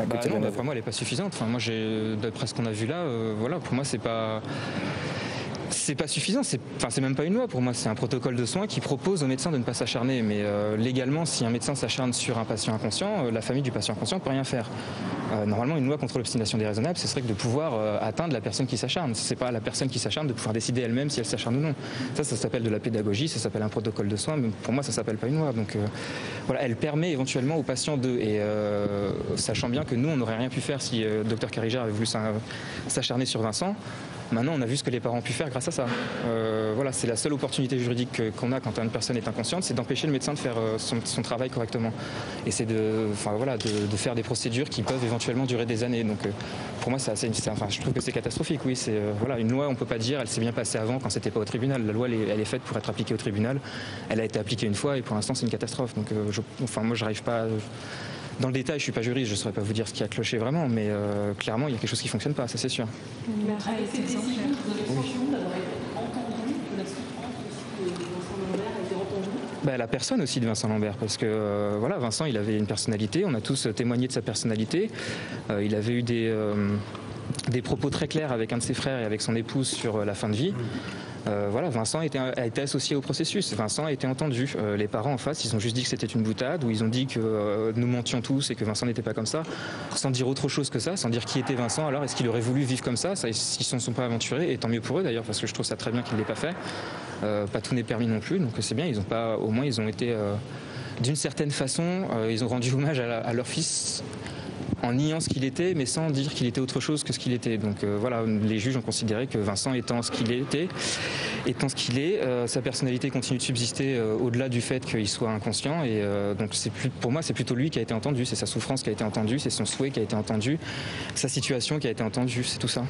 côté non, de la d'après moi, elle n'est pas suffisante. Enfin, moi, d'après ce qu'on a vu là, voilà, pour moi, c'est pas suffisant, c'est même pas une loi pour moi, c'est un protocole de soins qui propose au médecin de ne pas s'acharner. Mais légalement, si un médecin s'acharne sur un patient inconscient, la famille du patient inconscient ne peut rien faire. Normalement, une loi contre l'obstination déraisonnable, ce serait que de pouvoir atteindre la personne qui s'acharne. C'est pas la personne qui s'acharne de pouvoir décider elle-même si elle s'acharne ou non. Ça s'appelle de la pédagogie, ça s'appelle un protocole de soins, mais pour moi, ça s'appelle pas une loi. Donc voilà, elle permet éventuellement aux patients et sachant bien que nous, on n'aurait rien pu faire si Dr Carijard avait voulu s'acharner sur Vincent. Maintenant, on a vu ce que les parents ont pu faire grâce à ça. Voilà, c'est la seule opportunité juridique qu'on a quand une personne est inconsciente, c'est d'empêcher le médecin de faire son travail correctement. Et c'est de faire des procédures qui peuvent éventuellement durer des années. Donc, pour moi, je trouve que c'est catastrophique. Oui, voilà, une loi, on ne peut pas dire, elle s'est bien passée avant quand c'était pas au tribunal. La loi, elle est faite pour être appliquée au tribunal. Elle a été appliquée une fois et pour l'instant, c'est une catastrophe. Donc, moi, j'arrive pas. Dans le détail, je ne suis pas juriste, je ne saurais pas vous dire ce qui a cloché vraiment, mais clairement, il y a quelque chose qui ne fonctionne pas, ça c'est sûr. Avec cette décision, vous avez le sentiment d'avoir été entendu, que la souffrance aussi de Vincent Lambert a été entendue? La personne aussi de Vincent Lambert, parce que voilà, Vincent, il avait une personnalité, on a tous témoigné de sa personnalité, il avait eu des propos très clairs avec un de ses frères et avec son épouse sur la fin de vie. Voilà, Vincent a été associé au processus, Vincent a été entendu. Les parents en face, ils ont juste dit que c'était une boutade, ou ils ont dit que nous mentions tous et que Vincent n'était pas comme ça, sans dire autre chose que ça, sans dire qui était Vincent. Alors, est-ce qu'il aurait voulu vivre comme ça, ils ne s'en sont pas aventurés, et tant mieux pour eux d'ailleurs, parce que je trouve ça très bien qu'il ne l'ait pas fait. Pas tout n'est permis non plus, donc c'est bien, au moins ils ont été, d'une certaine façon, ils ont rendu hommage à leur fils, en niant ce qu'il était, mais sans dire qu'il était autre chose que ce qu'il était. Donc voilà, les juges ont considéré que Vincent étant ce qu'il est, sa personnalité continue de subsister au-delà du fait qu'il soit inconscient. Et donc pour moi, c'est plutôt lui qui a été entendu, c'est sa souffrance qui a été entendue, c'est son souhait qui a été entendu, sa situation qui a été entendue, c'est tout ça.